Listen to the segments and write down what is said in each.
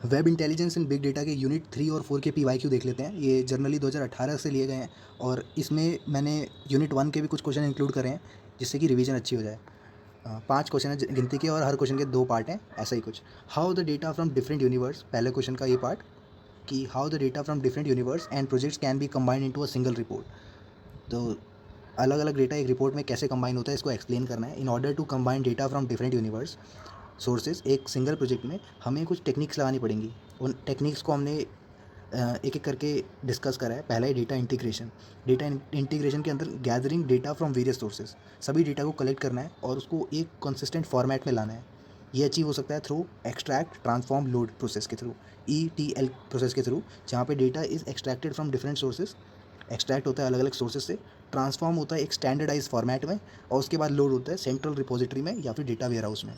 Web intelligence in big data के unit 3 और 4 के पीवाईक्यू देख लेते हैं। ये जनरली 2018 से लिए गए हैं और इसमें मैंने यूनिट 1 के भी कुछ क्वेश्चन इंक्लूड करे हैं जिससे कि रिवीजन अच्छी हो जाए। 5 क्वेश्चन है गिनती के और हर क्वेश्चन के 2 पार्ट हैं, ऐसा ही कुछ। How the data from different universe, पहले क्वेश्चन का ये पार्ट कि how the data from different universe and projects can be combined into a single report. तो अलग अलग डेटा एक रिपोर्ट में कैसे कंबाइन होता है इसको एक्सप्लेन करना है। In order to combine data from different universe sources एक सिंगल प्रोजेक्ट में हमें कुछ टेक्निक्स लगानी पड़ेंगी। उन टेक्निक्स को हमने एक एक करके डिस्कस करा है। पहला है डेटा इंटीग्रेशन। डेटा इंटीग्रेशन के अंदर gathering data from various sources, सभी डेटा को कलेक्ट करना है और उसको एक कंसिस्टेंट फॉर्मेट में लाना है। ये अचीव हो सकता है through extract transform load process के थ्रू, ETL प्रोसेस के थ्रू, जहाँ पे data is extracted from different sources. Extract होता है अलग अलग सोर्सेज से, ट्रांसफॉर्म होता है एक स्टैंडर्डाइज फॉर्मेट में और उसके बाद लोड होता है सेंट्रल रिपोजिटरी में या फिर डेटा वेयर हाउस में।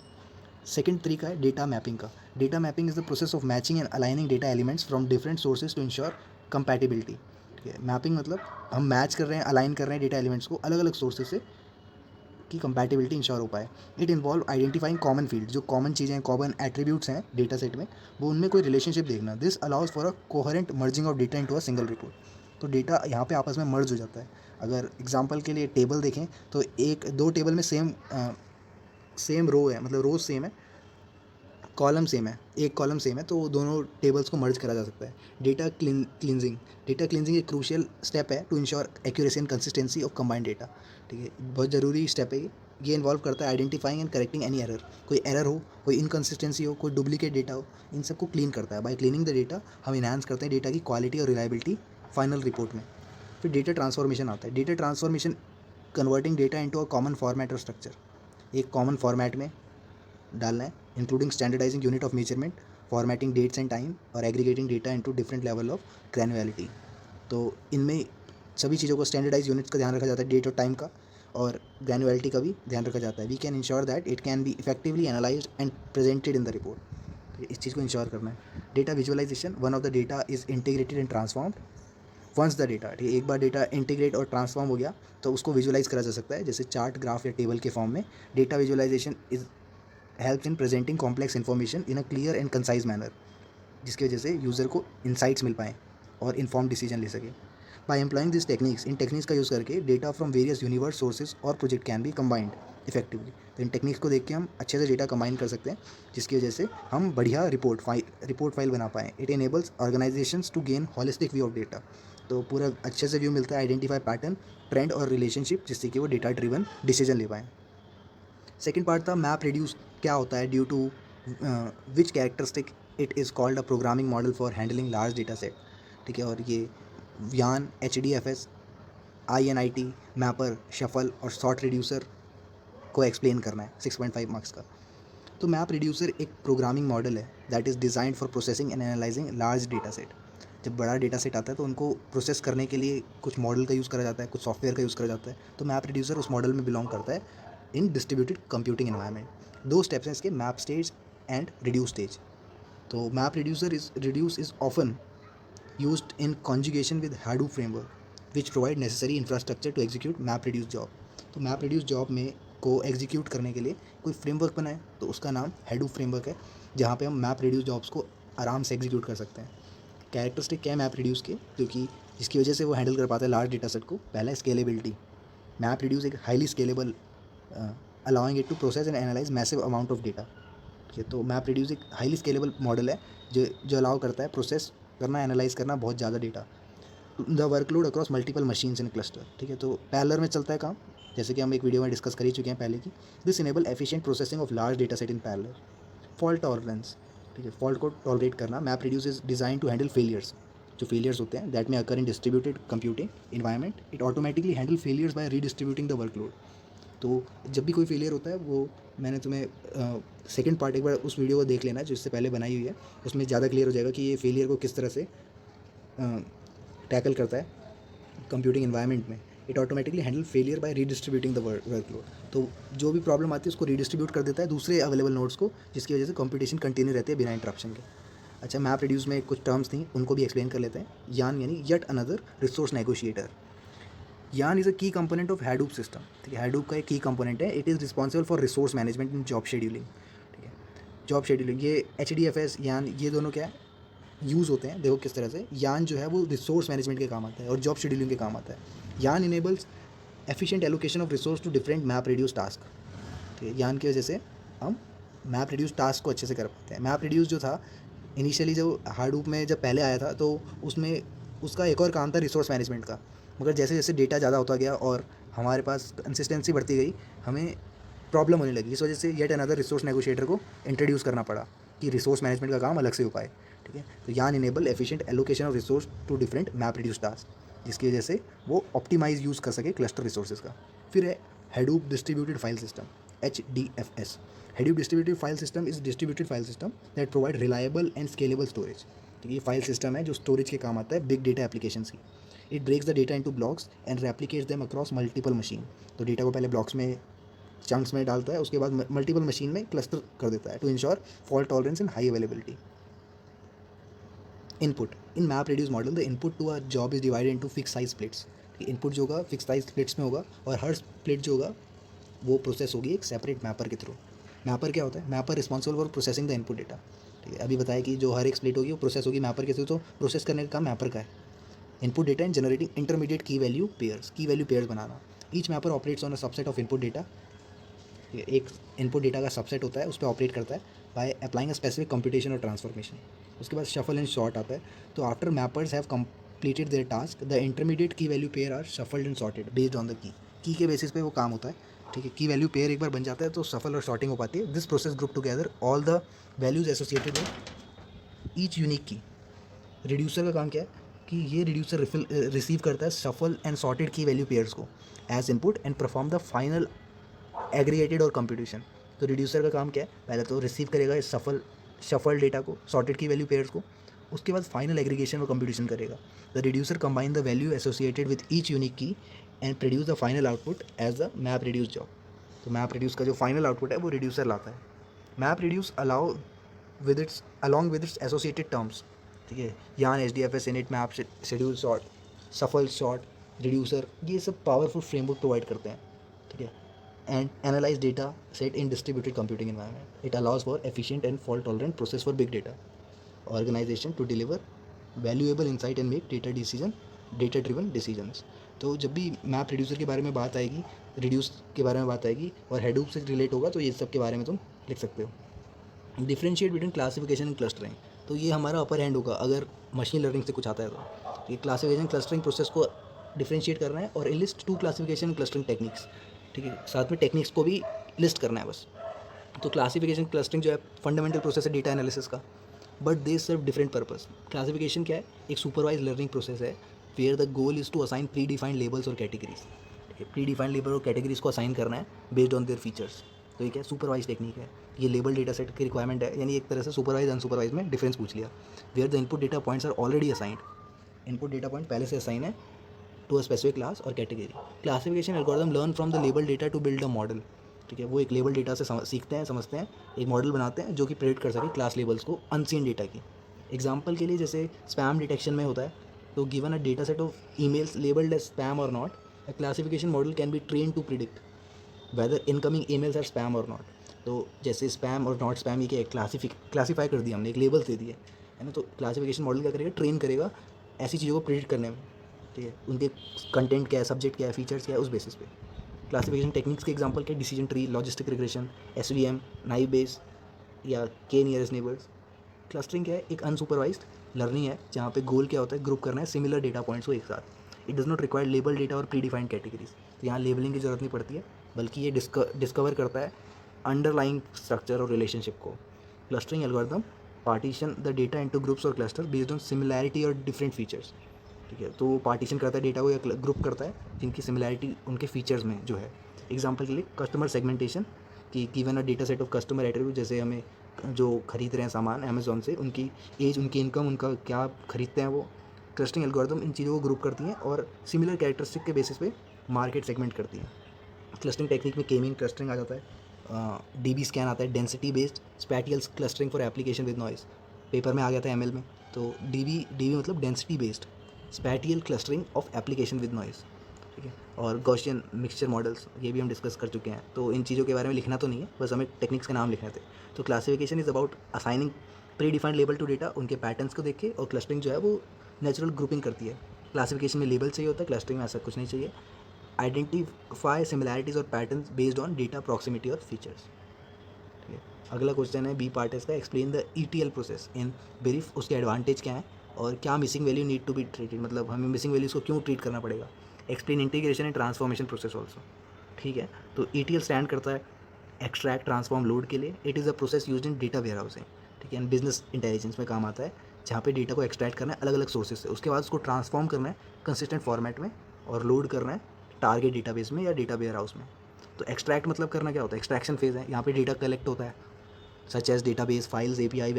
सेकेंड तरीका है डेटा मैपिंग का। Data mapping is the process of matching and aligning data elements from different sources to ensure compatibility. ठीक है, मैपिंग मतलब हम मैच कर रहे हैं, अलाइन कर रहे हैं डेटा एलिमेंट्स को अलग अलग सोर्सेज से कि कंपैटिबिलिटी इंश्योर हो पाए। It involve identifying common field, जो कॉमन चीज़ें हैं, कॉमन एट्रीब्यूट्स हैं डेटा सेट में, वो उनमें कोई रिलेशनशिप देखना। This allows for a coherent merging of data into a single report. तो डेटा यहाँ पे आपस में मर्ज हो जाता है। अगर एग्जांपल के लिए टेबल देखें तो एक दो टेबल में सेम रो है, मतलब रोज सेम है, कॉलम सेम है, एक कॉलम सेम है, तो दोनों टेबल्स को मर्ज करा जा सकता है। क्लिनजिंग, डेटा क्लिनजिंग एक क्रूशियल स्टेप है to ensure accuracy and consistency of combined data. ठीक है, बहुत ज़रूरी स्टेप है ये इन्वॉल्व करता है identifying and correcting any error. कोई एरर हो, कोई इनकन्सिस्टेंसी हो, कोई डुप्लीकेट डेटा हो, इन सबको क्लीन करता है। बाय क्लीनिंग द डेटा हम इन्हांस करते हैं डेटा की क्वालिटी और रिलायबिलिटी फाइनल रिपोर्ट में। फिर डेटा ट्रांसफॉर्मेशन आता है। Data transformation converting data into a common format और स्ट्रक्चर। एक कॉमन फॉर्मेट में डालना है, including standardizing unit of measurement, formatting dates and time और aggregating data into different level of granularity. तो इनमें सभी चीज़ों को स्टैंडर्डाइज यूनिट्स का ध्यान रखा जाता है, डेट और टाइम का, और ग्रैनुअलिटी का भी ध्यान रखा जाता है। We can ensure that it can be effectively analysed and presented in the report. तो इस चीज़ को इंश्योर करना है। Data visualisation, one of the data is integrated and transformed once the data. ठीक है, एक बार डेटा इंटीग्रेट और ट्रांसफॉर्म हो गया तो उसको विजुअलाइज करा जा सकता है, जैसे चार्ट, ग्राफ या टेबल के फॉर्म में। Data visualisation is helps in presenting complex information in a clear and concise manner, जिसकी वजह से यूज़र को इंसाइट्स मिल पाएँ और इन्फॉर्म डिसीजन ले सके। बाय एम्प्लॉइंग दिस टेक्निक्स, इन टेक्निक्स का यूज़ करके data from various universe sources और project can be combined effectively. तो इन टेक्निक्स को देख के हम अच्छे से डेटा कंबाइन कर सकते हैं, जिसकी वजह से हम बढ़िया रिपोर्ट फाइल बना पाएँ। It enables organisations to gain holistic view of data. तो पूरा अच्छे से व्यू मिलता है, आइडेंटिफाई पैटर्न, ट्रेंड और रिलेशनशिप, जिससे कि वो डेटा ड्रिवन डिसीजन ले पाएँ। सेकेंड पार्ट था मैप रिड्यूस। क्या होता है, due to which characteristic it is called a programming model for handling large data set. ठीक है, और ये YARN, HDFS, INIT, mapper, shuffle और सॉर्ट रिड्यूसर को एक्सप्लेन करना है 6.5 मार्क्स का। तो मैप रिड्यूसर एक प्रोग्रामिंग मॉडल है that is designed for processing and analysing large data set. जब बड़ा डेटा सेट आता है तो उनको प्रोसेस करने के लिए कुछ मॉडल का यूज़ करा जाता है, कुछ सॉफ्टवेयर का यूज़ करा जाता है। तो मैप रिड्यूसर उस मॉडल में बिलोंग करता है in distributed computing environment. 2 steps हैं इसके, map stage and reduce stage. तो map reduce is often used in conjugation with Hadoop framework which provide necessary infrastructure to execute map reduce job। तो map reduce job में को execute करने के लिए कोई फ्रेमवर्क बनाए तो उसका नाम Hadoop फ्रेमवर्क है, जहाँ पे हम मैप रिड्यूस जॉब्स को आराम से एग्जीक्यूट कर सकते हैं। कैरेक्टरिस्टिक क्या है मैप रिड्यूस के, क्योंकि जिसकी वजह से वो हैंडल कर पाता है लार्ज डेटा सेट को। पहला है स्केलेबिलिटी। मैप रिड्यूस एक highly scalable, allowing it to process and analyse massive amount of data. ठीक है, तो मैप रिड्यूस एक हाईली स्केलेबल मॉडल है जो अलाउ करता है प्रोसेस करना, एनालाइज करना बहुत ज़्यादा data. The workload across multiple machines in cluster. ठीक है, तो पैरेलल में चलता है काम, जैसे कि हम एक वीडियो में डिस्कस कर ही चुके हैं पहले की। This enable efficient processing of large data set in parallel. Fault tolerance. ठीक है, फॉल्ट को टॉलरेट करना। Map reduce is design to handle failures. जो फेलियर्स होते हैं that may occur in distributed computing environment, it automatically handle failures by redistributing the workload. तो जब भी कोई फेलियर होता है, वो मैंने तुम्हें सेकंड पार्ट एक बार उस वीडियो को देख लेना जो इससे पहले बनाई हुई है, उसमें ज़्यादा क्लियर हो जाएगा कि ये फेलियर को किस तरह से टैकल करता है कंप्यूटिंग इन्वायरमेंट में। It automatically handle failure by redistributing the workload. तो जो भी प्रॉब्लम आती है उसको रीडिस्ट्रीब्यूट कर देता है दूसरे अवेलेबल नोड्स को, जिसकी वजह से कंपटीशन कंटिन्यू रहती है बिना इंटरप्शन के। अच्छा, मैप रिड्यूस में कुछ टर्म्स थी, उनको भी एक्सप्लेन कर लेते हैं। यान यानी येट अनदर रिसोर्स नेगोशिएटर। यान इज़ अ की कंपोनेंट ऑफ हैडूप सिस्टम। ठीक है, हैडूप का एक की कंपोनेंट है। It is responsible for resource management in job scheduling. ठीक है, जॉब शेड्यूलिंग, ये HDFS यान, ये दोनों क्या है यूज़ होते हैं। देखो किस तरह से यान जो है वो रिसोर्स मैनेजमेंट के काम आता है और जॉब शेड्यूलिंग के काम आता है। YARN enables efficient allocation of resource to different map reduce task. ठीक है, यान की वजह से हम मैप रिड्यूस टास्क को अच्छे से कर पाते हैं। मैप रिड्यूस जो था इनिशियली जो हाडूप में जब पहले आया था तो उसमें उसका एक और काम था रिसोर्स मैनेजमेंट का, मगर जैसे जैसे डेटा ज़्यादा होता गया और हमारे पास कंसिस्टेंसी बढ़ती गई, हमें प्रॉब्लम होने लगी। इस वजह से येट अनदर रिसोर्स नेगोशिएटर को इंट्रोड्यूस करना पड़ा कि रिसोर्स मैनेजमेंट का काम अलग से हो पाए। ठीक है, तो YARN enable efficient allocation of resource to different map reduce task, जिसकी वजह से वो ऑप्टिमाइज यूज़ कर सके क्लस्टर रिसोर्सेज का। फिर है हेडूप distributed file system, HDFS। Hadoop distributed file system is distributed file system that provide reliable and scalable storage। तो ये फाइल सिस्टम है जो स्टोरेज के काम आता है बिग डेटा एप्लीकेशंस की। It breaks the data into blocks and replicates them across multiple machine. तो डेटा को पहले ब्लॉक्स में चंक्स में डालता है, उसके बाद मल्टीपल मशीन में क्लस्टर कर देता है to ensure fault tolerance and high availability. Input in map reduce model, the input to a job is divided into fix size splits. Input जो होगा फिक्स साइज स्प्लिट्स में होगा और हर स्प्लिट जो होगा वो प्रोसेस होगी एक सेपरेट मैपर के थ्रू। मैपर क्या होता है? Mapper responsible for processing the input data. ठीक है, अभी बताया कि जो हर एक स्प्लिट होगी वो प्रोसेस होगी मैपर के थ्रू, तो प्रोसेस करने का काम मैपर का है। Input data and generating intermediate key value pairs, key value pairs बनाना। Each mapper operates on a subset of input data. एक इनपुट डेटा का सबसेट होता है, उस पर ऑपरेट करता है by applying a specific computation और ट्रांसफॉर्मेशन। उसके बाद शफल एंड सॉर्ट आता है। तो after mappers have completed their task, the intermediate key value pair are shuffled and sorted based on the key के बेसिस पे वो काम होता है। ठीक है, की वैल्यू पेयर एक बार बन जाता है तो सफल और सॉर्टिंग हो पाती है। This process group together all the values associated with each unique की। रिड्यूसर का काम क्या है कि ये रिड्यूसर रिसीव करता है shuffle and sorted key value pairs को as input and perform the final aggregated और कंप्यूटेशन। तो रिड्यूसर का काम क्या है? पहले तो रिसीव करेगा इस शफल डेटा को, सॉर्टेड की वैल्यू पेयर्स को, उसके बाद फाइनल एग्रीगेशन और कंप्यूटेशन करेगा। The reducer combine the value associated with each unique key and produce the final output as the map reduce job. तो मैप रिड्यूस का जो final output है वो रिड्यूसर लाता है। Map reduce allow with its along with its associated terms. ठीक है, यान HDFS init map schedule sort सफल सॉर्ट रिड्यूसर, ये सब पावरफुल फ्रेमवर्क प्रोवाइड करते हैं। ठीक है, and analyze data set in distributed computing environment. It allows for efficient and fault tolerant process for big data organization to deliver valuable insight and make data driven decisions। तो जब भी map reducer के बारे में बात आएगी, reduce के बारे में बात आएगी और हेडूप से रिलेट होगा तो ये सब के बारे में तुम लिख सकते हो। Differentiate between classification and clustering, तो ये हमारा अपर हैंड होगा अगर मशीन लर्निंग से कुछ आता है तो। ये क्लासिफिकेशन क्लस्टरिंग प्रोसेस को डिफ्रेंशिएट करना है और लिस्ट 2 क्लासिफिकेशन क्लस्टरिंग टेक्निक्स। ठीक है, साथ में टेक्निक्स को भी लिस्ट करना है बस। तो क्लासिफिकेशन क्लस्टरिंग जो है फंडामेंटल प्रोसेस है डेटा एनालिसिस का, but they serve different purpose. Classification क्या है? एक सुपरवाइज लर्निंग प्रोसेस है where the goal is to assign predefined labels और कैटेगरीज। प्री डिफाइंड लेबल और कैटेगरीज को असाइन करना है बेस्ड ऑन देयर फीचर्स। तो ये क्या सुपरवाइज टेक्निक है, ये लेबल डेटा सेट की रिक्वायरमेंट है, यानी एक तरह से सुपरवाइज अनसुपरवाइज में डिफरेंस पूछ लिया। Where the input data points are already assigned, input data point पहले से असाइन है टू अ स्पेसिफिक क्लास और category. Classification algorithm learn from the label data to build a model. ठीक है, वो एक लेबल डेटा से सीखते हैं, समझते हैं, एक मॉडल बनाते हैं जो कि प्रेडिक्ट कर सके क्लास लेबल्स को अनसीन डेटा की। एग्जाम्पल के लिए जैसे स्पैम डिटेक्शन में होता है, तो given a data set of emails labelled as spam और not, a classification model can be train to predict whether incoming emails are spam और नॉट। तो जैसे स्पैम और नॉट स्पैम ये क्या क्लासीफाई कर दिया हमने, एक लेबल दे दिए है ना। तो क्लासिफिकेशन मॉडल क्या करेगा? ट्रेन करेगा ऐसी चीज़ों को प्रिडिक्ट करने में। ठीक है, उनके कंटेंट क्या है, सब्जेक्ट क्या है, फीचर्स क्या है, उस बेसिस पे। क्लासिफिकेशन टेक्निक्स के एग्जांपल क्या? Decision tree, logistic regression, SVM, naive base या के नियरेस्ट नेबर्स। क्लस्टरिंग क्या है? एक अनसुपरवाइज्ड लर्निंग है जहाँ पे गोल क्या होता है? ग्रुप करना है सिमिलर डेटा पॉइंट्स को एक साथ। It does not require label data और प्री डिफाइंड कैटेगरीज। तो यहाँ लेबलिंग की ज़रूरत नहीं पड़ती है, बल्कि ये डिस्कवर करता है अंडरलाइंग स्ट्रक्चर और रिलेशनशिप को। Clustering algorithm partition the data into groups और क्लस्टर बेस्ड ऑन सिमिलैरिटी और डिफरेंट फीचर्स। ठीक है, तो वो पार्टीशन करता है डेटा को या ग्रुप करता है जिनकी सिमिलैरिटी उनके फीचर्स में जो है। एग्जांपल के लिए कस्टमर सेगमेंटेशन, कि given a data set of customer attribute, जैसे हमें जो खरीद रहे हैं सामान अमेज़ॉन से, उनकी एज, उनकी इनकम, उनका क्या खरीदते हैं वो। क्लस्टरिंग एल्गोरिथम इन चीज़ों को ग्रुप करती हैं और सिमिलर कैरेक्टरिस्टिक के बेसिस पे मार्केट सेगमेंट करती हैं। क्लस्टरिंग टेक्निक में केमिंग क्लस्टरिंग आ जाता है, DB स्कैन आता है, density based spatial clustering for application with noise, paper में आ गया था ML में। तो DB मतलब density based spatial clustering of application with noise. ठीक है। और गॉसियन मिक्सचर मॉडल्स ये भी हम डिस्कस कर चुके हैं, तो इन चीज़ों के बारे में लिखना तो नहीं है, बस हमें टेक्निक्स के नाम लिखने थे। तो classification is about assigning predefined label to data, उनके पैटर्न्स को देख के, और क्लस्टरिंग जो है वो नेचुरल ग्रुपिंग करती है। क्लासिफिकेशन में लेबल चाहिए होता है, क्लस्टरिंग में ऐसा कुछ नहीं चाहिए। आइडेंटिफाई सिमिलैरिटीज़ और patterns based on data proximity और फीचर्स। ठीक है। अगला क्वेश्चन है बी पार्ट है इसका, explain the ETL process in brief, उसके एडवांटेज क्या है और क्या missing value need to be treated, मतलब हमें मिसिंग वैल्यूज़ को क्यों ट्रीट करना पड़ेगा। Explain integration and transformation process also. ठीक है। तो ETL स्टैंड करता है एक्सट्रैक्ट ट्रांसफॉर्म लोड के लिए। It is a process used in data warehousing. ठीक है। एंड बिजनेस इंटेलिजेंस में काम आता है, जहाँ पे डेटा को एक्सट्रैक्ट करना है अलग अलग सोर्सेज से, उसके बाद उसको ट्रांसफॉर्म करना है कंसिस्टेंट फॉर्मेट में और लोड करना है टारगेट डेटाबेस में या डेटा वेयर हाउस में। तो एक्सट्रैक्ट मतलब करना क्या होता है, एक्सट्रैक्शन फेज़ है, यहाँ पे डेटा कलेक्ट होता है such as database files, API,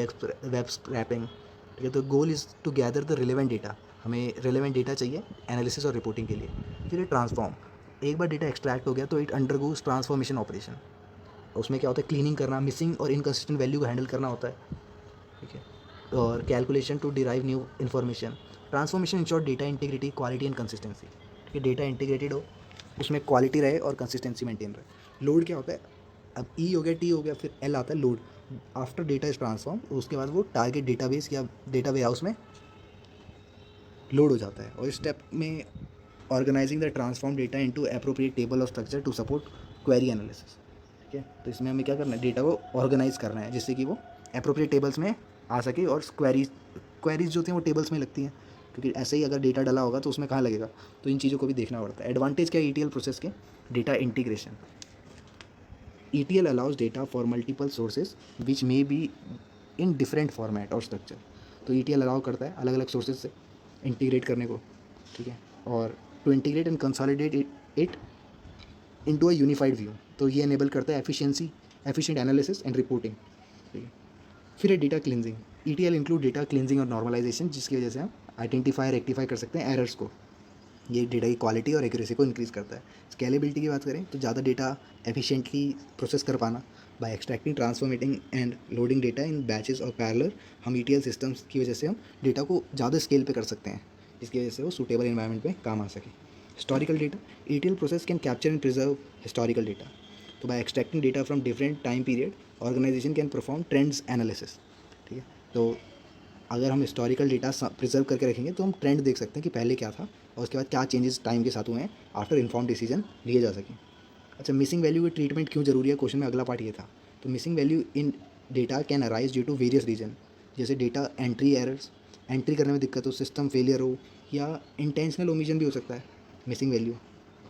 web scraping. ठीक है। तो goal is to gather the relevant data, हमें रिलेवेंट डेटा चाहिए एनालिसिस और रिपोर्टिंग के लिए। फिर ये ट्रांसफॉर्म, एक बार डेटा एक्सट्रैक्ट हो गया तो इट अंडरगोज ट्रांसफॉर्मेशन ऑपरेशन, उसमें क्या होता है क्लीनिंग करना, मिसिंग और इनकंसिस्टेंट वैल्यू को हैंडल करना होता है। ठीक है। और calculation to derive new information. Transformation ensure data integrity, quality and consistency. ठीक है। डेटा इंटीग्रेटेड हो, उसमें क्वालिटी रहे और कंसिस्टेंसी मेंटेन रहे। लोड क्या होता है, अब E हो गया, T हो गया, फिर L आता है load. After data is transform, उसके बाद वो टारगेट डेटाबेस या डेटा वेयर हाउस में लोड हो जाता है। और इस स्टेप में organising the transform data into appropriate table of structure to support query analysis. ठीक है। तो इसमें हमें क्या करना है, डेटा को ऑर्गेनाइज करना है जिससे कि वो एप्रोप्रिएट टेबल्स में आ सके, और क्वेरीज जो होती हैं वो टेबल्स में लगती हैं, क्योंकि ऐसे ही अगर डेटा डला होगा तो उसमें कहाँ लगेगा। तो इन चीज़ों को भी देखना पड़ता है। एडवांटेज क्या है ETL प्रोसेस के, data integration. ETL allows data for multiple sources which may be in different format और structure। तो ETL अलाउ करता है अलग अलग सोर्सेज से इंटीग्रेट करने को। ठीक है। और to integrate and consolidate it into a unified view, तो ये इनेबल करता है एफिशिएंट एनालिसिस एंड रिपोर्टिंग। ठीक है। फिर है data cleansing. ETL include data cleansing और नॉर्मलाइजेशन, जिसकी वजह से हम आइडेंटिफाई रेक्टिफाई कर सकते हैं एरर्स को। ये डेटा की क्वालिटी और एक्यूरेसी को इंक्रीज़ करता है। स्केलेबिलिटी की बात करें तो ज़्यादा डेटा एफिशिएंटली प्रोसेस कर पाना by extracting transforming and loading data in batches और पैरेलल। हम ETL सिस्टम्स की वजह से हम डेटा को ज़्यादा स्केल पे कर सकते हैं, जिसकी वजह से वो सूटेबल इन्वायरमेंट में काम आ सके। Historical data, ETL process can capture and preserve historical data. तो by extracting data from different time period, organization can perform trends analysis. ठीक है। तो अगर हम हिस्टोरिकल डेटा प्रिजर्व करके रखेंगे तो हम ट्रेंड देख सकते हैं कि पहले क्या था और उसके बाद क्या चेंजेस टाइम के साथ हुए हैं, आफ्टर इन्फॉर्म डिसीजन लिए जा सकें। अच्छा, मिसिंग वैल्यू की ट्रीटमेंट क्यों ज़रूरी है, क्वेश्चन में अगला पार्ट ये था। तो missing value in data can arise due to various reason, जैसे डेटा एंट्री एरर्स, एंट्री करने में दिक्कत हो, सिस्टम फेलियर हो, या इंटेंशनल ओमिशन भी हो सकता है मिसिंग वैल्यू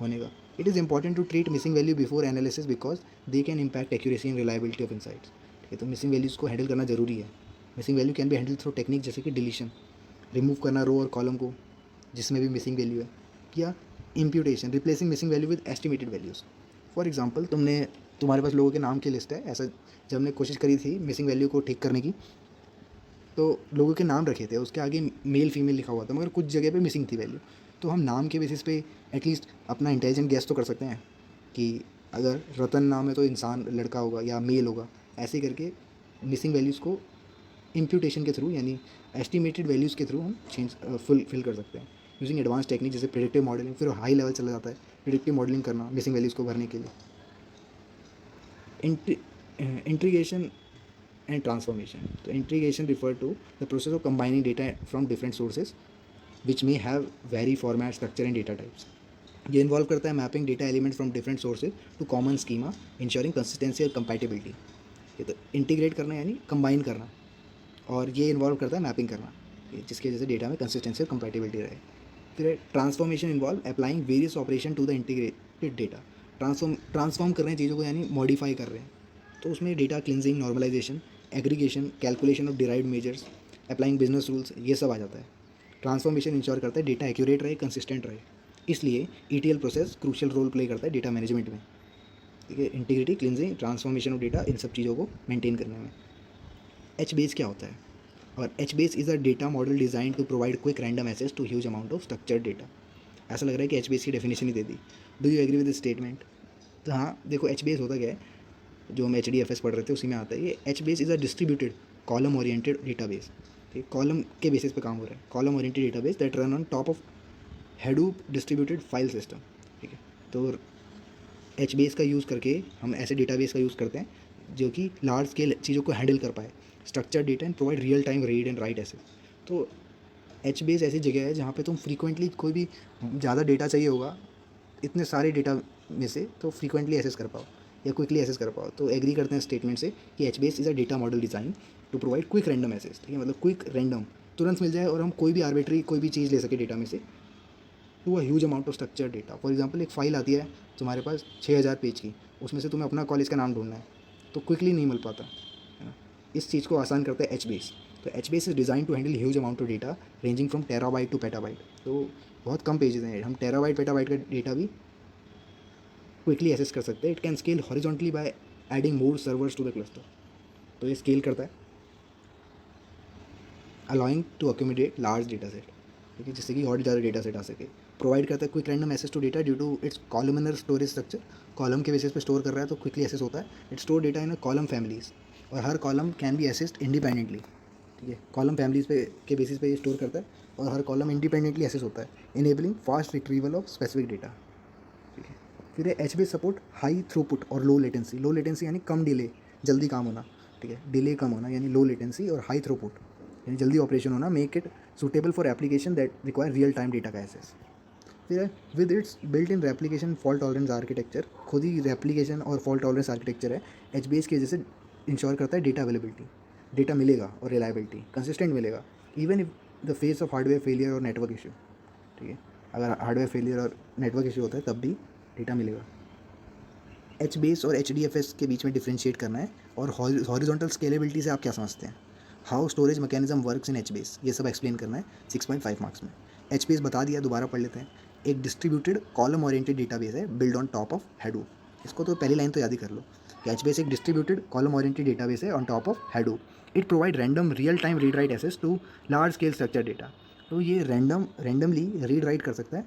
होने का। It is important to treat missing value before analysis because they can impact accuracy and reliability of insights. ठीक है। तो मिसिंग वैल्यूज़ को हैंडल करना ज़रूरी है। Missing value can be handle through technique जैसे कि डिलीशन, रिमूव करना रो और कॉलम को जिसमें भी मिसिंग वैल्यू है, या imputation, replacing missing value with estimated values. For example तुम्हारे पास लोगों के नाम की लिस्ट है, ऐसा जब हमने कोशिश करी थी मिसिंग वैल्यू को ठीक करने की, तो लोगों के नाम रखे थे, उसके आगे मेल फीमेल लिखा हुआ था, मगर कुछ जगह पे मिसिंग थी वैल्यू। तो हम नाम के बेसिस पे एटलीस्ट अपना इंटेलिजेंट गेस तो कर सकते हैं कि अगर रतन नाम है तो इंसान लड़का होगा या मेल होगा, ऐसे करके मिसिंग वैल्यूज़ को इम्प्यूटेशन के थ्रू यानी एस्टिमेटेड वैल्यूज़ के थ्रू हम फिल कर सकते हैं यूजिंग एडवांस टेक्निक जैसे प्रेडिक्टिव मॉडलिंग। फिर हाई लेवल चला जाता है प्रेडिक्टिव मॉडलिंग करना मिसिंग वैल्यूज़ को भरने के लिए। इंटीग्रेशन एंड ट्रांसफॉर्मेशन, तो integration refer to the process of combining data from different sources which may have very format structure and data types. ये इन्वॉल्व करता है mapping data element from different sources to common schema ensuring consistency और compatibility. ये तो integrate करना यानी combine करना, और ये इन्वॉल्व करता है मैपिंग करना, जिसकी वजह से डेटा में कंसिस्टेंसी और कंपैटिबिलिटी रहे। फिर transformation involve applying various operation to the integrated data. Transform कर रहे हैं चीज़ों को यानी मॉडिफाई कर रहे हैं, तो उसमें data cleansing, normalisation, aggregation, calculation of derived measures, applying business rules, ये सब आ जाता है। ट्रांसफॉर्मेशन इंश्योर करता है डेटा एक्यूरेट रहे, कंसिस्टेंट रहे, इसलिए ETL process crucial role play करता है डेटा मैनेजमेंट में। ठीक है। Integrity, cleansing, transformation of data, इन सब चीज़ों को मेंटेन करने में। HBase क्या होता है, और HBase is a data model design to provide quick random access to huge amount of structured data. ऐसा लग रहा है कि HBase की डेफिनेशन ही दे दी। Do you agree with this statement? तो हाँ, देखो HBase होता क्या है, जो हम HDFS पढ़ रहे थे उसी में आता है। ये HBase is a distributed column oriented database. ठीक, कॉलम के बेसिस पे काम हो रहा है, column oriented database that run on top of Hadoop distributed file system. तो एच बेस का यूज़ करके हम ऐसे डेटाबेस का यूज़ करते हैं जो कि लार्ज स्केल चीज़ों को हैंडल कर पाए, structure data and provide real time read and right ऐसे। तो एच बेस ऐसी जगह है जहाँ पे तुम फ्रीक्वेंटली कोई भी ज़्यादा डेटा चाहिए होगा इतने सारे डेटा में से, तो फ्रीक्वेंटली एक्सेस कर पाओ या क्विकली एक्सेस कर पाओ। तो एग्री करते हैं स्टेटमेंट से कि H base is a data model design to provide quick random access. ठीक है, मतलब क्विक रैंडम तुरंत मिल जाए और हम कोई भी आर्बिट्री कोई भी चीज़ ले सके डेटा में से to a huge amount of structure data. For example एक फ़ाइल आती है तुम्हारे पास 6000 पेज की, उसमें से तुम्हें अपना कॉलेज का नाम ढूंढना है तो क्विकली नहीं मिल पाता है ना। इस चीज़ को आसान करता है एच बेस। तो H base is design to handle huge amount of data ranging from terabyte to petabyte. तो बहुत कम पेजेस हैं, हम टेराबाइट पेटाबाइट का डेटा भी क्विकली एक्सेस कर सकते हैं। It can scale horizontally by adding more servers to the cluster. तो ये स्केल करता है allowing to accommodate large data set, ठीक है, जिससे कि और ज़्यादा डेटा सेट आ सके। प्रोवाइड करता है quick random access to data due to its columnar storage structure. Column के बेसिस पे स्टोर कर रहा है तो क्विकली एक्सेस होता है। It store data in a column families और हर column can be accessed independently. ठीक है, कॉलम फैमिलीज पे के बेसिस पे ये स्टोर करता है और हर कॉलम इंडिपेंडेंटली एक्सेस होता है, enabling fast retrieval of specific data. ठीक है, फिर H B support high throughput और लो लेटेंसी। लो लेटेंसी यानी कम डिले, जल्दी काम होना। ठीक है, डिले कम होना यानी लो लेटेंसी, और हाई थ्रूपुट यानी जल्दी ऑपरेशन होना। Make it suitable for application that require real time data का एक्सेस। फिर with its built in replication fault tolerance architecture, खुद ही रेप्लिकेशन और फॉल्ट टॉलरेंस आर्किटेक्चर है एच बी एस की वजह से इंश्योर करता है डेटा अवेलेबिलिटी। डेटा मिलेगा और रिलायबिलिटी कंसिस्टेंट मिलेगा even if the face of hardware failure और नेटवर्क इशू। ठीक है, अगर हार्डवेयर फेलियर और नेटवर्क इशू होता है तब भी डेटा मिलेगा। एच बेस और एच डी एफ एस के बीच में डिफ्रेंशिएट करना है। और हॉरिजॉन्टल स्केलेबिलिटी से आप क्या समझते हैं, how storage mechanism works in H base, ये सब एक्सप्लेन करना है 6.5 मार्क्स में। एच बेस बता दिया, दोबारा पढ़ लेते हैं। एक डिस्ट्रीब्यूटेड कॉलम ओरिएंटेड डेटाबेस है बिल्ड ऑन टॉप ऑफ हैडूप। इसको तो पहली लाइन तो याद ही कर लो कि एच बेस एक डिस्ट्रीब्यूटेड कॉलम ओरिएंटेड डेटाबेस है on top of Hadoop. It provide random real time read write access to large scale structure data. तो ये रैंडमली रीड राइट कर सकता है,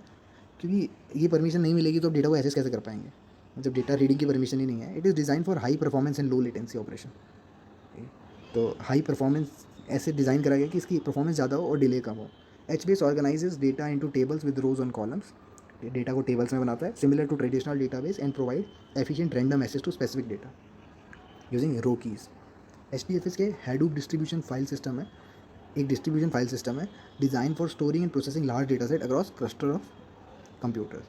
क्योंकि ये परमिशन नहीं मिलेगी तो डेटा को एक्सेस कैसे कर पाएंगे जब डेटा रीडिंग की परमिशन ही नहीं है। It is design for high performance and low latency operation. तो हाई परफॉर्मेंस ऐसे डिज़ाइन करा गया कि इसकी परफॉर्मेंस ज़्यादा हो और डिले कम हो। H base organises data into tables with rows on columns. Data को टेबल्स में बनाता है similar to traditional database and provide efficient random access to specific data using row keys. H D F S के Hadoop distribution file system है, एक distribution file system है design for storing and processing large data set across cluster of computers.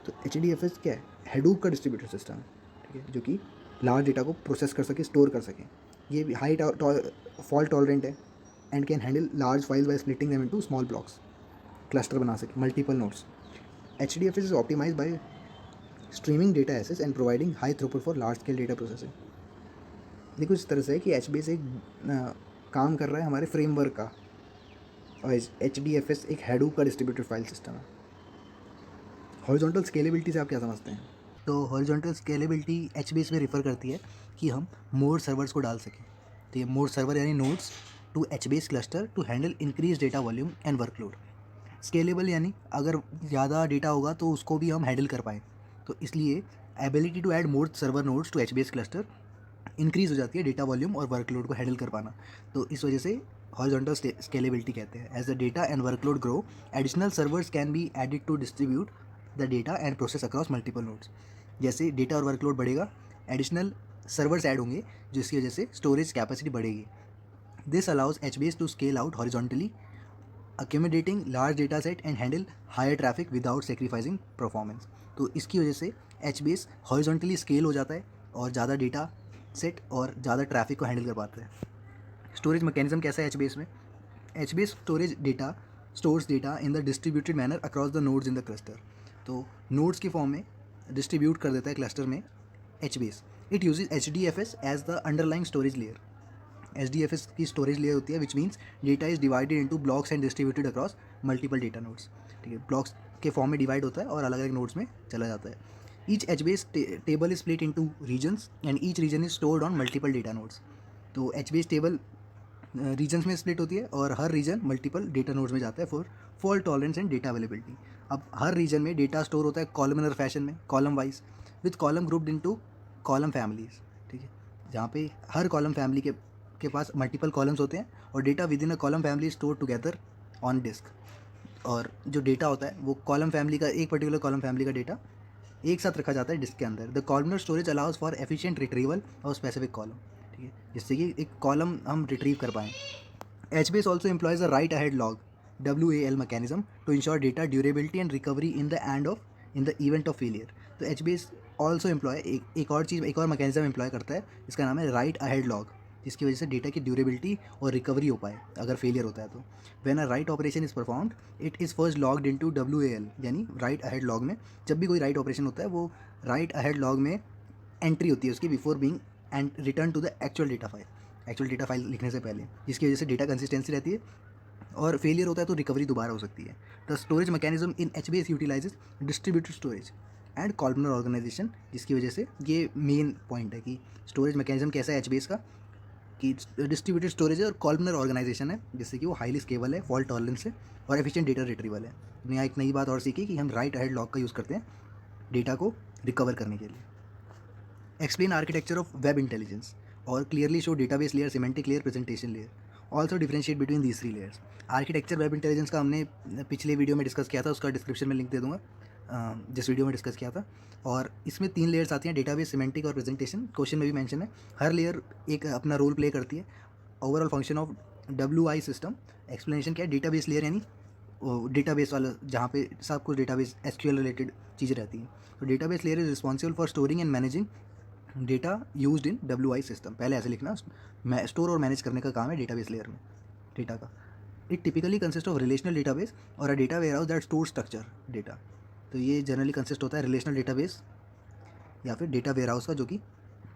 तो H D F S क्या है, हैडूप का distributor system है। ठीक है, जो कि लार्ज डेटा को प्रोसेस कर सके, स्टोर कर सके। ये भी हाई फॉल्ट टॉलरेंट है and can handle large file by splitting them into small blocks, cluster बना सके, multiple nodes. H D F S is optimise by streaming data access and providing high throughput for large scale data processing. देखो इस तरह से है कि H B S एक काम कर रहा है हमारे फ्रेमवर्क का, और एच डी एफ एस एक हैडूप का डिस्ट्रीब्यूटेड फाइल सिस्टम है। हॉरिजॉन्टल स्केलेबिलिटी से आप क्या समझते हैं? तो horizontal scalability H B S में रिफ़र करती है कि हम मोर सर्वर्स को डाल सकें। तो ये मोर सर्वर यानी nodes to H B S cluster to handle increase data volume and workload. Scalable यानी अगर ज़्यादा डेटा होगा तो उसको भी हम हैंडल कर पाएँ, तो इसलिए ability to add more server nodes to H B S cluster increase हो जाती है डेटा वॉल्यूम और वर्कलोड को हैंडल कर पाना। तो इस वजह से हॉरिजॉन्टल स्केलेबिलिटी कहते हैं। As the data and workload grow, additional servers can be added to distribute the data and process across multiple nodes. जैसे डेटा और वर्कलोड बढ़ेगा, एडिशनल सर्वर्स ऐड होंगे जिसकी वजह से स्टोरेज कैपेसिटी बढ़ेगी। This allows H B S to scale out horizontally, accommodating large data set and handle higher traffic without sacrificing performance। तो इसकी वजह से H B S horizontally scale हो जाता है और ज़्यादा डेटा सेट और ज़्यादा ट्रैफिक को हैंडल कर पाता है। स्टोरेज मैकेनिज्म कैसा है एच बी एस में? H B S stores data in the distributed manner across the nodes in the cluster. तो नोड्स की फॉर्म में डिस्ट्रीब्यूट कर देता है क्लस्टर में H B S. It uses H D F S as the underlying storage layer. H D F S की storage layer होती है which means data is divided into blocks and distributed across multiple data nodes. ठीक है, blocks के form में divide होता है और अलग अलग नोड्स में चला जाता है। Each H B S table is split into regions and each region is stored on multiple data nodes. तो H B S table regions में स्प्लिट होती है और हर रीजन मल्टीपल डेटा नोड्स में जाता है for fault tolerance and data availability. अब हर रीजन में डेटा स्टोर होता है कॉलमनर फैशन में, column wise, with column grouped into column families. ठीक है, जहाँ पे हर कॉलम फैमिली के पास मल्टीपल कॉलम्स होते हैं और data within a column family store together on disk. और जो डेटा होता है वो कॉलम फैमिली का, एक पर्टिकुलर कॉलम फैमिली का डेटा एक साथ रखा जाता है डिस्क के अंदर। The columnar storage allows for efficient retrieval और स्पेसिफिक कॉलम, ठीक है, जिससे कि एक कॉलम हम रिट्रीव कर पाएँ। HBase also employs a write ahead log WAL mechanism to ensure data durability and recovery in the event of failure। तो HBase also employ एक और चीज़, एक और मैकेनिज्म एम्प्लॉय करता है, इसका नाम है राइट अहेड लॉग, जिसकी वजह से डेटा की ड्यूरेबिलिटी और रिकवरी हो पाए अगर फेलियर होता है तो। When a write operation is performed it is first logged into WAL, यानी राइट अहेड लॉग में जब भी कोई राइट ऑपरेशन होता है वो राइट अहेड लॉग में एंट्री होती है उसकी before being and return to the actual data file लिखने से पहले, जिसकी वजह से डेटा कंसिस्टेंसी रहती है और फेलियर होता है तो रिकवरी दोबारा हो सकती है। The storage mechanism in HBase utilises distributed storage and columnar organisation, जिसकी वजह से ये मेन पॉइंट है कि स्टोरेज मैकेनिज्म कैसा है HBase का, कि डिस्ट्रीब्यूटेड स्टोरेज है और कॉलमनर ऑर्गेनाइजेशन है, जिससे कि वो हाईली स्केबल है, फॉल्ट टॉलरेंस है और एफिशिएंट डेटा रिट्रीवल है। यहाँ एक नई बात और सीखी कि हम राइट अहेड लॉग का यूज़ करते हैं डेटा को रिकवर करने के लिए। Explain architecture of web intelligence or clearly show database layer, semantic layer, presentation layer. Also differentiate between these three layers. Architecture web intelligence का हमने पिछले वीडियो में डिस्कस किया था, उसका डिस्क्रिप्शन में लिंक दे दूंगा, जिस वीडियो में डिस्कस किया था। और इसमें 3 लेयर्स आती हैं, डेटाबेस, सिमेंटिक और प्रेजेंटेशन। क्वेश्चन में भी मेंशन है, हर लेयर एक अपना रोल प्ले करती है। Overall function of WI system, explanation क्या है, डेटाबेस लेयर यानी डेटाबेस वाला जहाँ पे सब कुछ डेटाबेस SQL रिलेटेड चीज़ें रहती हैं। तो database layer is responsible for storing and managing data used in WI system. पहले ऐसे लिखना, स्टोर और मैनेज करने का काम है डेटाबेस लेयर में डेटा का। It typically consist of relational database और a data warehouse that store structure data. तो ये जनरली कंसिस्ट होता है रिलेशनल डेटाबेस या फिर डेटा वेयरहाउस का, जो कि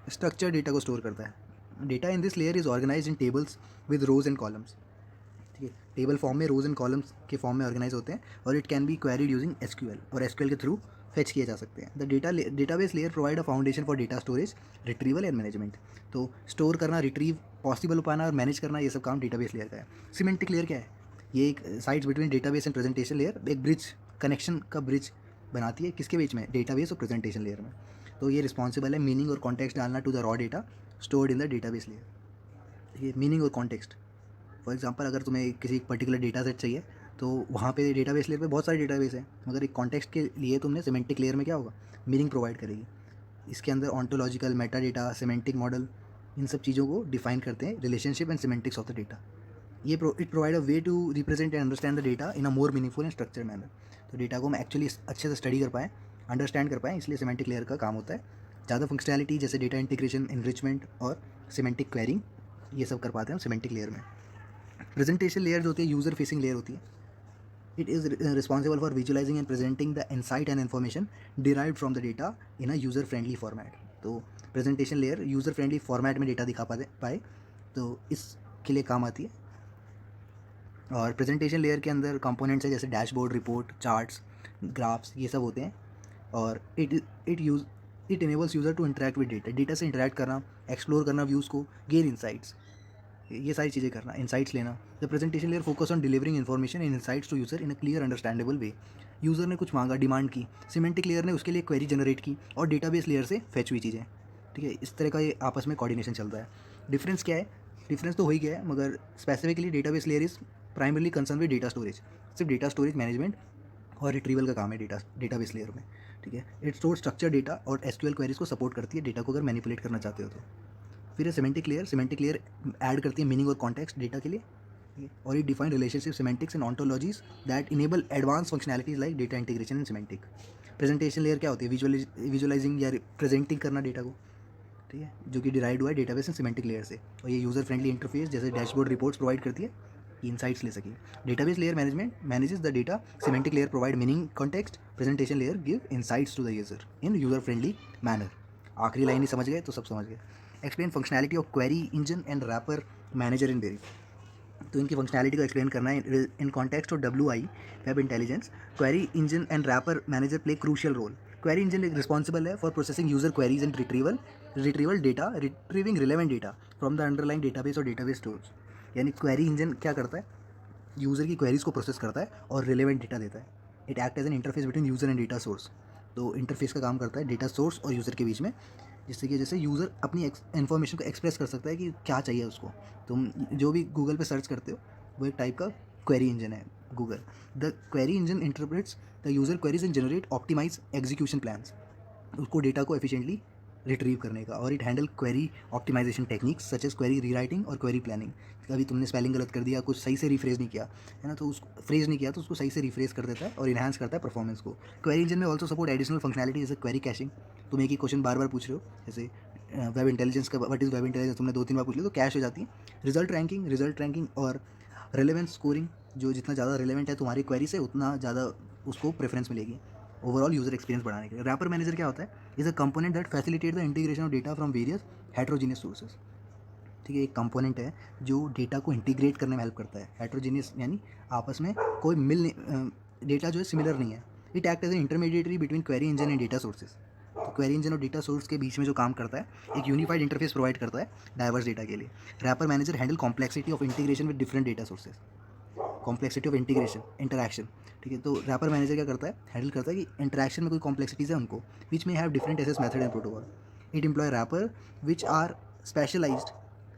स्ट्रक्चर डेटा को स्टोर करता है। Data in this layer is organize in tables with rows and columns, ठीक है, टेबल फॉर्म में रोज एंड कॉलम्स के फॉर्म में ऑर्गेनाइज होते हैं और it can be queried using SQL और SQL के थ्रू फेच किए जा सकते हैं। The database layer provide a foundation for data storage, retrieval and management. तो स्टोर करना, रिट्रीव पॉसिबल हो पाना और मैनेज करना, ये सब काम डेटाबेस लेयर का है। सिमेंटिक लेयर क्या है, ये एक sides between database and presentation layer, एक ब्रिज, कनेक्शन का ब्रिज बनाती है, किसके बीच में, डेटाबेस और प्रेजेंटेशन लेयर में। तो ये रिस्पॉन्सिबल है मीनिंग और कॉन्टेक्स्ट डालना to the raw data stored in the database layer. ये मीनिंग और कॉन्टेक्स्ट, फॉर एग्जांपल अगर तुम्हें किसी पर्टिकुलर डेटा सेट चाहिए तो वहाँ पे डेटाबेस लेयर पे बहुत सारे डेटाबेस हैं, मगर एक कॉन्टेक्स्ट के लिए तुमने सिमेंटिक लेयर में क्या होगा, मीनिंग प्रोवाइड करेगी। इसके अंदर ontological, meta data, semantic model, इन सब चीज़ों को डिफाइन करते हैं, relationship and semantics of the data. ये it provide a way to represent and understand the data in a more meaningful and structure manner. तो डेटा को हम एक्चुअली अच्छे से स्टडी कर पाएँ, अंडरस्टैंड कर पाएँ, इसलिए सिमेंटिक लेयर का काम होता है। ज़्यादा फंक्शनैलिटी जैसे डेटा इंटीग्रेशन, इनरिचमेंट और सिमेंटिक क्वेरिंग, ये सब कर पाते हैं हम सिमेंटिक लेयर में। प्रेजेंटेशन लेयर जो होती है यूज़र फेसिंग लेयर होती है। It is responsible for visualizing and presenting the insight and information derived from the data in a user friendly format. तो presentation layer user friendly format में data दिखा पाए तो इसके लिए काम आती है। और प्रेजेंटेशन लेयर के अंदर कंपोनेंट्स है जैसे डैशबोर्ड, रिपोर्ट, चार्ट्स, ग्राफ्स, ये सब होते हैं। और it enables user to interact with data से इंटरेक्ट करना, एक्सप्लोर करना व्यूज़ को, गेन इंसाइट्स, ये सारी चीज़ें करना, इंसाइट्स लेना। The presentation layer focus on delivering information and insights to user in a clear understandable way. User ने कुछ मांगा, डिमांड की, सिमेंटिक लेयर ने उसके लिए क्वेरी जनरेट की और डेटाबेस लेयर से फेच हुई चीज़ें, ठीक है। इस तरह का ये आपस में कोऑर्डिनेशन चलता है। डिफरेंस क्या है, डिफरेंस तो हो ही गया है, मगर specifically database layer is primarily concern with data storage, सिर्फ डेटा स्टोरेज, मैनेजमेंट और रिट्रीवल का काम है डेटाबेस लेयर में, ठीक है। इट स्टोर स्ट्रक्चर डेटा और SQL क्वेरीज को सपोर्ट करती है डेटा को अगर मैनिपुलेट करना चाहते हो तो। फिर है सिमेंटिक लेयर ऐड करती है मीनिंग और कॉन्टेक्स्ट डेटा के लिए, ठीक है। और ये define relationship, semantics and ontologies that enable advance functionalities like data integration and semantic. Presentation layer क्या होती है, विजुअलाइजिंग या प्रेजेंटिंग करना डेटा को, ठीक है, जो कि डिराइव्ड हुआ है डेटाबेस एंड सिमेंटिक लेयर से। और ये यूज़र फ्रेंडली इंटरफेस जैसे डैशबोर्ड, रिपोर्ट्स प्रोवाइड करती है, इंसाइट्स ले सके। Database layer manages the data, semantic layer provide meaning, context, presentation layer give insights to the user in user friendly manner. आखिरी line ही समझ गए तो सब समझ गए। Explain functionality of query engine and wrapper manager in very. तो इनकी फंक्शनैलिटी को एक्सप्लेन करना है in context of WI web intelligence. Query engine and wrapper manager play crucial role. Query engine responsible है for processing user queries and retrieval data, retrieving relevant data from the underlying database और database stores. यानी query engine क्या करता है, user की queries को process करता है और रिलेवेंट डेटा देता है। It act as an interface between user and data source. तो इंटरफेस का काम करता है डेटा सोर्स और यूज़र के बीच में, जिससे कि जैसे यूज़र अपनी इन्फॉर्मेशन को एक्सप्रेस कर सकता है कि क्या चाहिए उसको। तुम जो भी गूगल पे सर्च करते हो वो एक टाइप का क्वेरी इंजन है Google. The query engine interprets the user queries and generate optimise execution plans. उसको डेटा को एफिशिएंटली रिट्रीव करने का। और it handle query optimisation techniques such as query rewriting और क्वेरी प्लानिंग। कभी तुमने स्पेलिंग गलत कर दिया, कुछ सही से रिफ्रेज नहीं किया है ना, तो उसको फ्रेज नहीं किया तो उसको सही से रिफ्रेज कर देता है और इन्हांस करता है परफॉर्मेंस को। क्वेरी इंजन में ऑल्सो सपोर्ट एडिशनल फंक्शनैलिटी जैसे क्वेरी कैशिंग। तुम एक ही क्वेश्चन बार बार पूछ रहे हो, जैसे वेब इंटेलिजेंस का व्हाट इज़ वेब इंटेलिजेंस तुमने 2-3 बार पूछ लिया तो कैश हो जाती है। रिजल्ट रैंकिंग और रेलेवेंस स्कोरिंग, जो जितना ज़्यादा रिलेवेंट है तुम्हारी क्वेरी से उतना ज़्यादा उसको प्रेफरेंस मिलेगी ओवरऑल यूजर एक्सपीरियंस बढ़ाने के लिए। रैपर मैनेजर क्या होता है? Is a component that facilitate the integration of data from various heterogeneous sources. ठीक है, एक कंपोनेंट है जो डेटा को इंटीग्रेट करने में हेल्प करता है। हेट्रोजीनियस यानी आपस में कोई डेटा जो है सिमिलर नहीं है। It act as an intermediary between query engine and data sources. तो क्वेरी इंजन और डेटा सोर्स के बीच में जो काम करता है, एक यूनिफाइड इंटरफेस प्रोवाइड करता है डाइवर्स डेटा के लिए। Wrapper manager handle complexity of integration with different data sources. Complexity of integration interaction, ठीक है, तो रैपर मैनेजर क्या करता है? हैंडल करता है कि इंटरैक्शन में कोई कॉम्प्लेक्सिटीज़ है उनको, विच में have different access method and protocol. It employ wrapper which are specialized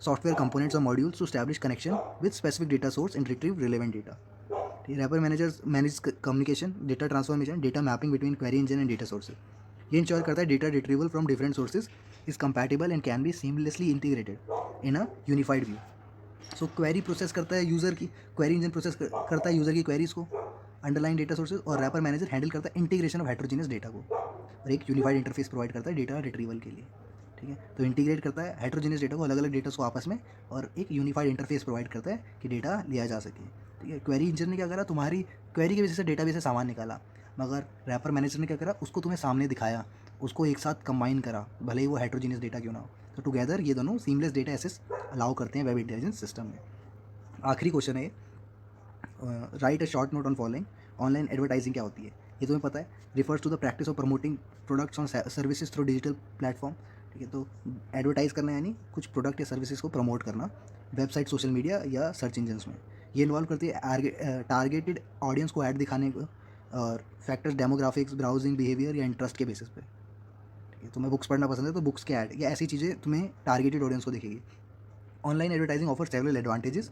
software components और modules to establish connection with specific data source and retrieve relevant data. ठीक है, wrapper managers manage communication, data transformation, data mapping between query engine and data sources. ये ensure करता है data retrieval from different sources is compatible and can be seamlessly integrated in a unified view. So query process करता है user की, query engine process करता है user की queries को, अंडरलाइन डेटा सोर्सेज, और रैपर मैनेजर हैंडल करता है इंटीग्रेशन ऑफ हेट्रोजीनियस डेटा को और एक यूनिफाइड इंटरफेस प्रोवाइड करता है डेटा रिट्रीवल के लिए। ठीक है, तो इंटीग्रेट करता है हेट्रोजीनियस डेटा को, अलग अलग डेटा को आपस में, और एक यूनिफाइड इंटरफेस प्रोवाइड करता है कि डेटा लिया जा सके। ठीक है, क्वेरी इंजन ने क्या करा? तुम्हारी क्वेरी की वजह से डेटा बेस से सामान निकाला, मगर रैपर मैनेजर ने क्या करा? उसको तुम्हें सामने दिखाया, उसको एक साथ कंबाइन करा, भले ही वो हेट्रोजीनियस डेटा क्यों ना हो। तो टुगेदर ये दोनों सीमलेस डेटा एसेस अलाउ करते हैं वेब इंटेलिजेंस सिस्टम में। आखिरी क्वेश्चन है, write a short note on following. Online advertising क्या होती है? ये तुम्हें पता है, refers to the practice of promoting products on services through digital platform. ठीक है, तो एडवर्टाइज करना यानी कुछ प्रोडक्ट या सर्विसेज को प्रमोट करना वेबसाइट, सोशल मीडिया या सर्च इंजन्स में। ये इन्वॉल्व करती है टारगेटेड ऑडियंस को ऐड दिखाने को, और फैक्टर्स डेमोग्राफिक्स, ब्राउजिंग बिहेवियर या इंटरेस्ट के बेसिस पे। ठीक है, तुम्हें बुक्स पढ़ना पसंद है तो बुक्स के ऐड या ऐसी चीज़ें तुम्हें टारगेटेड ऑडियंस को दिखेगी। Online advertising offer several advantages,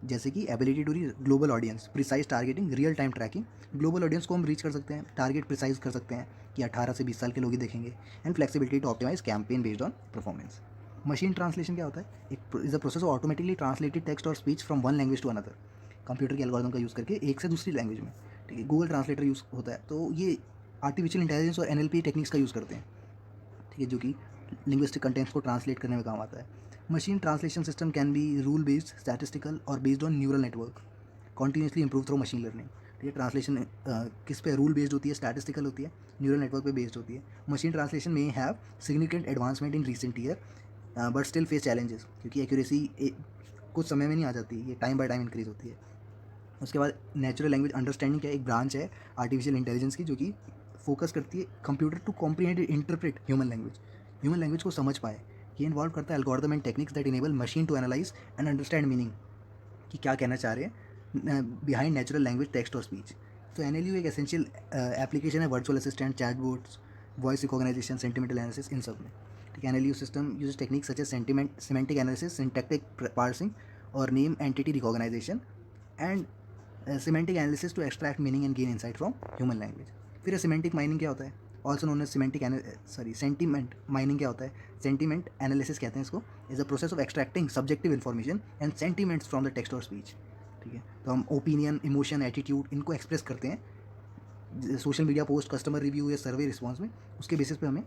जैसे कि ability to reach global audience, precise targeting, real time tracking. Global audience को हम रीच कर सकते हैं, टारगेट प्रिसाइज कर सकते हैं कि 18 से 20 साल के लोग ही देखेंगे। And flexibility to optimize campaign based on performance. Machine translation क्या होता है? एक is a process of automatically translated text और speech from one language to another. Computer के एल्गोरिथम का यूज़ करके एक से दूसरी लैंग्वेज में। ठीक है, गूगल ट्रांसलेटर यूज़ होता है, तो ये आर्टिफिशियल इंटेलिजेंस और एनएलपी टेक्निक्स का यूज़ करते हैं। ठीक है, जो कि लिंग्विस्टिक कंटेंट्स को ट्रांसलेट करने में काम आता है। Machine translation system can be rule based, statistical और based on neural network, continuously improve through machine learning. ठीक है, ट्रांसलेशन किस पे रूल बेस्ड होती है, स्टैटिस्टिकल होती है, न्यूरल नेटवर्क पे बेस्ड होती है। मशीन ट्रांसलेशन में have significant advancement in recent year but still face challenges, क्योंकि एक्यूरेसी कुछ समय में नहीं आ जाती, ये टाइम बाय टाइम इंक्रीज होती है। उसके बाद नेचुरल लैंग्वेज अंडरस्टैंडिंग का एक ब्रांच है आर्टिफिशियल इंटेलिजेंस की, जो कि फोकस करती है computer to comprehend interpret human language को समझ पाए। ये इन्वॉल्व करता है algorithm and techniques that enable machine to analyze and understand meaning, कि क्या कहना चाह रहे हैं बिहाइंड नेचुरल लैंग्वेज, टेक्स्ट और स्पीच। तो एनएलयू एक एसेंशियल एप्लीकेशन है virtual assistant, chatbots, voice recognization, sentimental analysis, इन सब में। ठीक है, NLU system use technique such as semantic analysis, syntactic parsing और name entity recognization and semantic analysis to extract meaning and gain insight from human language. फिर semantic mining क्या होता है? Also known as sentiment mining क्या होता है? Sentiment analysis कहते हैं इसको। Is a process of extracting subjective information and sentiments from the text और स्पीच। ठीक है, तो हम ओपिनियन, इमोशन, एटीट्यूड इनको एक्सप्रेस करते हैं social media post, customer review या सर्वे रिस्पॉन्स में, उसके बेसिस पे हमें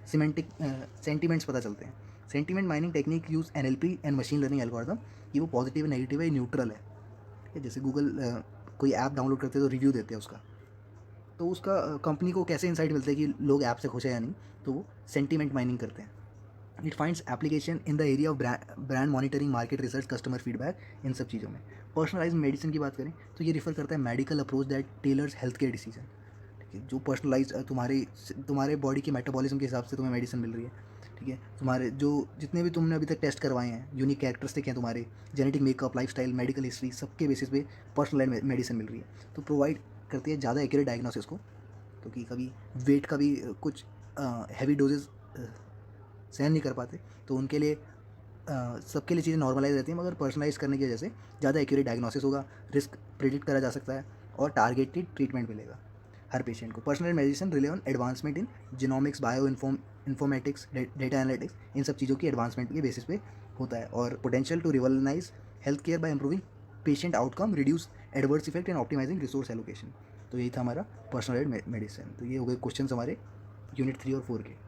सिमेंटिक सेंटिमेंट्स पता चलते हैं। Sentiment mining technique use NLP and machine learning algorithm, कि वो पॉजिटिव है, नेगेटिव है, न्यूट्रल है। ठीक है, जैसे गूगल कोई ऐप डाउनलोड करते हैं तो रिव्यू देते हैं उसका, तो उसका कंपनी को कैसे इंसाइट मिलता है कि लोग ऐप से खुश हैं या नहीं, तो वो सेंटीमेंट माइनिंग करते हैं। It finds application in the area of brand monitoring, market research, customer feedback, इन सब चीज़ों में। पर्सनलाइज मेडिसिन की बात करें तो ये रिफर करता है medical approach that tailors health care decision. ठीक है, जो पर्सनलाइज तुम्हारे बॉडी के मेटाबॉलिज्म के हिसाब से तुम्हें मेडिसिन मिल रही है। ठीक है, तुम्हारे जो जितने भी तुमने अभी तक टेस्ट करवाए हैं, यूनिक कैरेक्टरिस्टिक हैं तुम्हारे, genetic makeup, lifestyle, medical history, सबके बेसिस पे पर्सनलाइज मेडिसिन मिल रही है। तो प्रोवाइड करती है ज़्यादा एक्यूरेट डायग्नोसिस को, क्योंकि कभी वेट का भी कुछ हैवी डोजेज सहन नहीं कर पाते, तो उनके लिए सबके लिए चीज़ें नॉर्मलाइज रहती हैं, मगर पर्सनलाइज करने की वजह से ज़्यादा एक्यूरेट डायग्नोसिस होगा, रिस्क प्रिडिक्ट करा जा सकता है और टारगेटेड ट्रीटमेंट मिलेगा। हर पेशेंट को। Personal medicine rely on advancement in genomics, bio informatics, data analytics, इन सब चीज़ों की एडवांसमेंट के बेसिस पे होता है। और potential to revolutionize health care by improving patient outcome, reduce adverse effect and optimizing resource allocation. तो यही था हमारा पर्सनल मेडिसिन। तो ये हो गए क्वेश्चन हमारे यूनिट 3 और 4 के।